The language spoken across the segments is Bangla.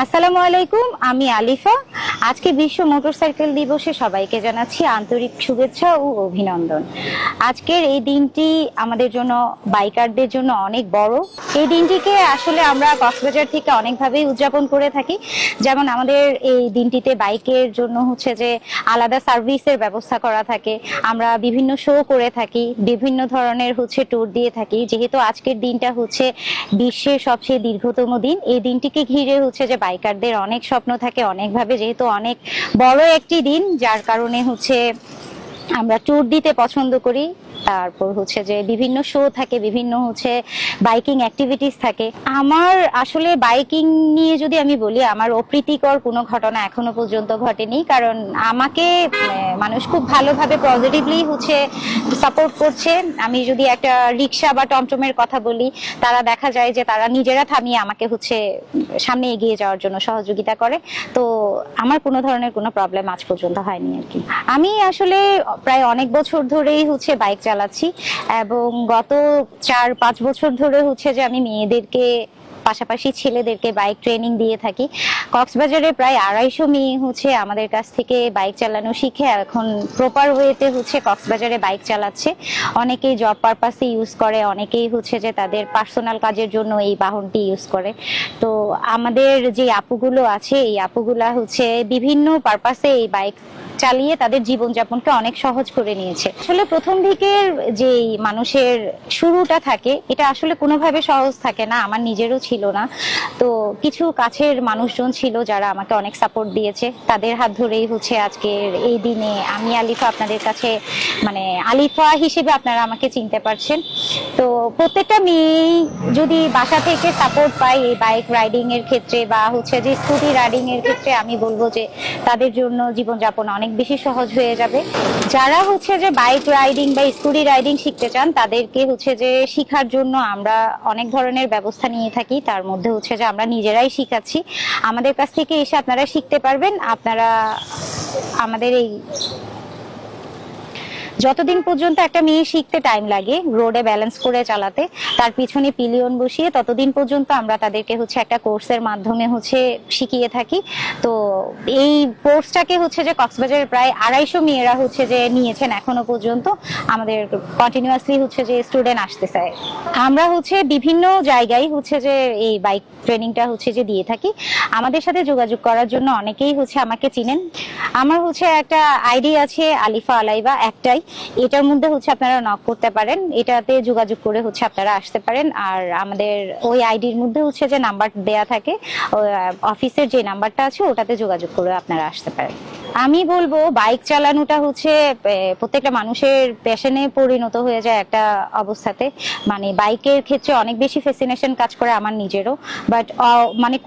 আসসালামু আলাইকুম, আমি আলিফা। আজকে বিশ্ব মোটরসাইকেল দিবসে সবাইকে জানাচ্ছি আন্তরিক শুভেচ্ছা ও অভিনন্দন। আজকের এই দিনটি আমাদের জন্য, বাইকারদের জন্য অনেক বড়। এই দিনটিকে আসলে আমরা কক্সবাজার থেকে অনেকভাবেই উদযাপন করে থাকি। যেমন আমাদের এই দিনটিতে বাইকের জন্য যে আলাদা সার্ভিসের ব্যবস্থা করা থাকে, আমরা বিভিন্ন শো করে থাকি, বিভিন্ন ধরনের ট্যুর দিয়ে থাকি। যেহেতু আজকের দিনটা বিশ্বের সবচেয়ে দীর্ঘতম দিন, এই দিনটিকে ঘিরে যে বাইকারদের অনেক স্বপ্ন থাকে অনেকভাবে, যেহেতু অনেক বড় একটি দিন, যার কারণে আমরা ট্যুর দিতে পছন্দ করি। তারপর যে বিভিন্ন শো থাকে, বিভিন্ন বাইকিং অ্যাক্টিভিটিস থাকে। আমার আসলে বাইকিং নিয়ে যদি আমি বলি, আমার অপ্রীতিকর কোনো ঘটনা এখনো পর্যন্ত ঘটেনি, কারণ আমাকে মানুষ খুব ভালোভাবে পজিটিভলি সাপোর্ট করছে। আমি যদি একটা রিক্সা বা টমটমের কথা বলি, তারা দেখা যায় যে তারা নিজেরা থামিয়ে আমাকে সামনে এগিয়ে যাওয়ার জন্য সহযোগিতা করে। তো আমার কোনো ধরনের কোনো প্রবলেম আজ পর্যন্ত হয়নি আর কি। আমি আসলে প্রায় অনেক বছর ধরেই বাইক চালাচ্ছি, এবং গত 4-5 বছর ধরে যে আমি মেয়েদেরকে পাশাপাশি ছেলেদেরকে বাইক ট্রেনিং দিয়ে থাকি। কক্সবাজারে প্রায় 250 মেয়ে আমাদের কাছ থেকে বাইক চালানো শিখে এখন প্রপার ওয়েতে কক্সবাজারে বাইক চালাচ্ছে। অনেকেই জব পারপাসে ইউজ করে, অনেকেই যে তাদের পার্সোনাল কাজের জন্য এই বাহনটি ইউজ করে। তো আমাদের যে আপুগুলো আছে, এই আপুগুলা বিভিন্ন পারপাসে এই বাইক চালিয়ে তাদের জীবনযাপনকে অনেক সহজ করে নিয়েছে। আসলে প্রথম দিকের যে মানুষের শুরুটা থাকে, এটা আসলে কোনোভাবে সহজ থাকে না, আমার নিজেরও ছিল না। তো কিছু কাছের মানুষজন ছিল যারা আমাকে অনেক সাপোর্ট দিয়েছে, তাদের হাত ধরেই আজকের এই দিনে আমি আলিফা আপনাদের কাছে, আলিফা হিসেবে আপনারা আমাকে চিনতে পারছেন। তো প্রত্যেকটা মেয়ে যদি বাসা থেকে সাপোর্ট পায় এই বাইক রাইডিং এর ক্ষেত্রে বা যে স্কুটি রাইডিং এর ক্ষেত্রে, আমি বলবো যে তাদের জন্য জীবনযাপন অনেক বেশি সহজ হয়ে যাবে। যারা যে বাইক রাইডিং বা স্কুটি রাইডিং শিখতে চান, তাদেরকে যে শিখার জন্য আমরা অনেক ধরনের ব্যবস্থা নিয়ে থাকি। তার মধ্যে যে আমরা নিজেরাই শিখাচ্ছি, আমাদের কাছ থেকে এসে আপনারা শিখতে পারবেন। আপনারা আমাদের এই যতদিন পর্যন্ত একটা মেয়ে শিখতে টাইম লাগে রোডে ব্যালেন্স করে চালাতে, তার পিছনে পিলিয়ন বসিয়ে, ততদিন পর্যন্ত আমরা তাদেরকে একটা কোর্সের মাধ্যমে শিখিয়ে থাকি। তো এই কোর্সটাকে যে কক্সবাজারের প্রায় 250 মেয়েরা যে নিয়েছেন এখনো পর্যন্ত। আমাদের কন্টিনিউয়াসলি যে স্টুডেন্ট আসতেছে। আমরা বিভিন্ন জায়গায় যে এই বাইক ট্রেনিংটা যে দিয়ে থাকি। আমাদের সাথে যোগাযোগ করার জন্য অনেকেই আমাকে চিনেন। আমার একটা আইডি আছে, আলিফা আলাইবা, একটাই। এটার মধ্যে আপনারা নক করতে পারেন, এটাতে যোগাযোগ করে আপনারা আসতে পারেন। আর আমাদের ওই আইডির মধ্যে যে নাম্বার দেয়া থাকে, অফিসের যে নাম্বারটা আছে, ওটাতে যোগাযোগ করে আপনারা আসতে পারেন। আমি বলবো বাইক চালানোটা প্রত্যেকটা মানুষের প্যাশনে পরিণত হয়ে যায় একটা অবস্থাতে। বাইকের ক্ষেত্রে অনেক বেশি ফ্যাসিনেশন কাজ করে আমার নিজেরও, বাট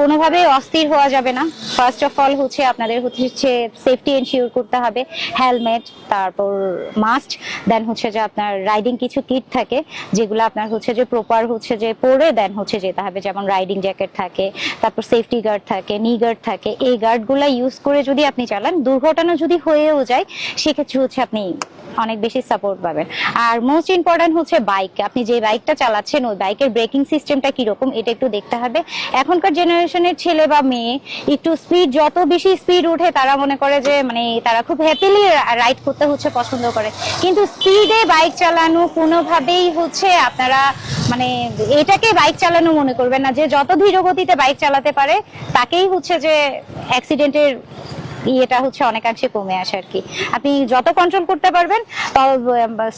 কোনোভাবে অস্থির হওয়া যাবে না। ফার্স্ট অফ অল আপনাদের সেফটি এনশিওর করতে হবে, হেলমেট, তারপর মাস্ট, দেন যে আপনার রাইডিং কিছু কিট থাকে, যেগুলো আপনার যে প্রপার যে পরে দেন যেতে হবে। যেমন রাইডিং জ্যাকেট থাকে, তারপর সেফটি গার্ড থাকে, নি গার্ড থাকে। এই গার্ডগুলো ইউজ করে যদি আপনি চালান, দুর্ঘটনা যদি হয়েও যায়, সেক্ষেত্রে আপনি অনেক বেশি সাপোর্ট পাবেন। আর মোস্ট ইম্পর্টেন্ট বাইক, আপনি যে বাইকটা চালাচ্ছেন ওই বাইকের ব্রেকিং সিস্টেমটা কিরকম, এটা একটু দেখতে হবে। এখনকার জেনারেশনের ছেলে বা মেয়ে একটু স্পিড, যত বেশি স্পিড উঠে তারা মনে করে যে তারা খুব হ্যাপিলি রাইড করতে পছন্দ করে। কিন্তু স্পিডে বাইক চালানো কোনোভাবেই আপনারা এটাকে বাইক চালানো মনে করবেন না। যে যত ধীর গতিতে বাইক চালাতে পারে, তাকেই যে অ্যাক্সিডেন্টের এটা অনেকাংশে কমে আসে আর কি। আপনি যত কন্ট্রোল করতে পারবেন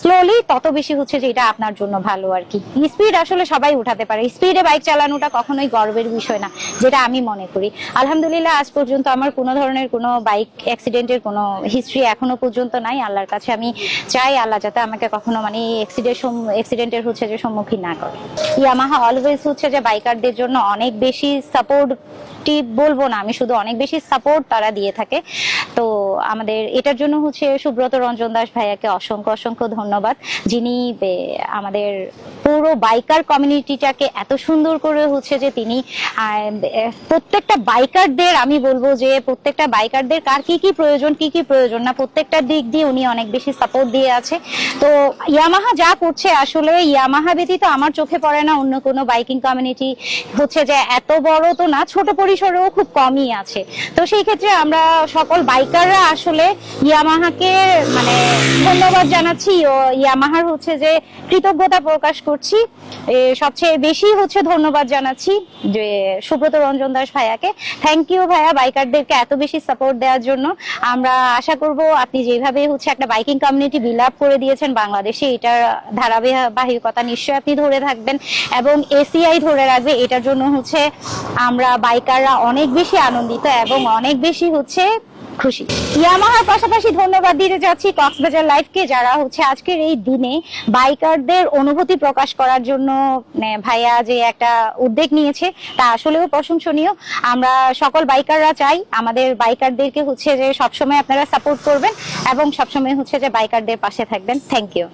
স্লোলি, তত বেশি যে এটা আপনার জন্য ভালো আর কি। স্পিড আসলে সবাই উঠাতে পারে, স্পিডে বাইক চালানোটা কখনোই গর্বের বিষয় না, যেটা আমি মনে করি। আলহামদুলিল্লাহ, আজ পর্যন্ত আমার কোনো ধরনের কোনো বাইক অ্যাক্সিডেন্টের কোনো হিস্ট্রি এখনো পর্যন্ত নাই। আল্লাহর কাছে আমি চাই আল্লাহ যাতে আমাকে কখনো অ্যাক্সিডেন্টের যে সম্মুখীন না করে। ইয়ামাহা অলওয়েজ যে বাইকারদের জন্য অনেক বেশি সাপোর্ট বলবো না, আমি শুধু অনেক বেশি সাপোর্ট তারা দিয়ে থাকে। তো আমাদের এটার জন্য হচ্ছে সুব্রত রঞ্জন দাস ভাইয়াকে অসংখ্য অসংখ্য ধন্যবাদ, যিনি আমাদের পুরো বাইকার কমিউনিটিটাকে এত সুন্দর করে হচ্ছে যে তিনি প্রত্যেকটা বাইকারদের, আমি বলবো যে প্রত্যেকটা বাইকারদের কার কি কি প্রয়োজন না প্রত্যেকটা দিক দিয়ে উনি অনেক বেশি সাপোর্ট দিয়ে আছে। তো ইয়ামাহা যা করছে, আসলে ইয়ামাহা ব্যতীত আমার চোখে পড়ে না অন্য কোনো বাইকিং কমিউনিটি হচ্ছে যে এত বড় তো না, ছোট পরিসরেও খুব কমই আছে। তো সেই ক্ষেত্রে আমরা সকল বাইকাররা আসলে ইয়ামাহাকে মানে ধন্যবাদ জানাচ্ছি ও ইয়ামাহার হচ্ছে যে কৃতজ্ঞতা প্রকাশ করছি। সবচেয়ে বেশি হচ্ছে ধন্যবাদ জানাচ্ছি যে সুব্রত রঞ্জন দাস ভাইয়াকে। থ্যাংক ইউ ভাইয়া বাইকারদেরকে এত বেশি সাপোর্ট দেওয়ার জন্য। আমরা আশা করব আপনি যেভাবে হচ্ছে একটা বাইকিং কমিউনিটি বিল্ড আপ করে দিয়েছেন বাংলাদেশে, এটার ধারাবাহিকতা নিশ্চয়ই আপনি ধরে থাকবেন এবং এসিআই ধরে রাখবে। এটার জন্য হচ্ছে আমরা বাইকাররা অনেক বেশি আনন্দিত এবং অনেক বেশি হচ্ছে খুশি। ইয়ামাহার পাশাপাশি ধন্যবাদ দিতে যাচ্ছি কক্সবাজার লাইফকে, যারা হচ্ছে আজকের এই দিনে বাইকারদের অনুভূতি প্রকাশ করার জন্য ভাইয়া যে একটা উদ্যোগ নিয়েছে তা আসলেও প্রশংসনীয়। আমরা সকল বাইকাররা চাই আমাদের বাইকারদেরকে হচ্ছে যে সবসময় আপনারা সাপোর্ট করবেন এবং সবসময় হচ্ছে যে বাইকারদের পাশে থাকবেন। Thank you.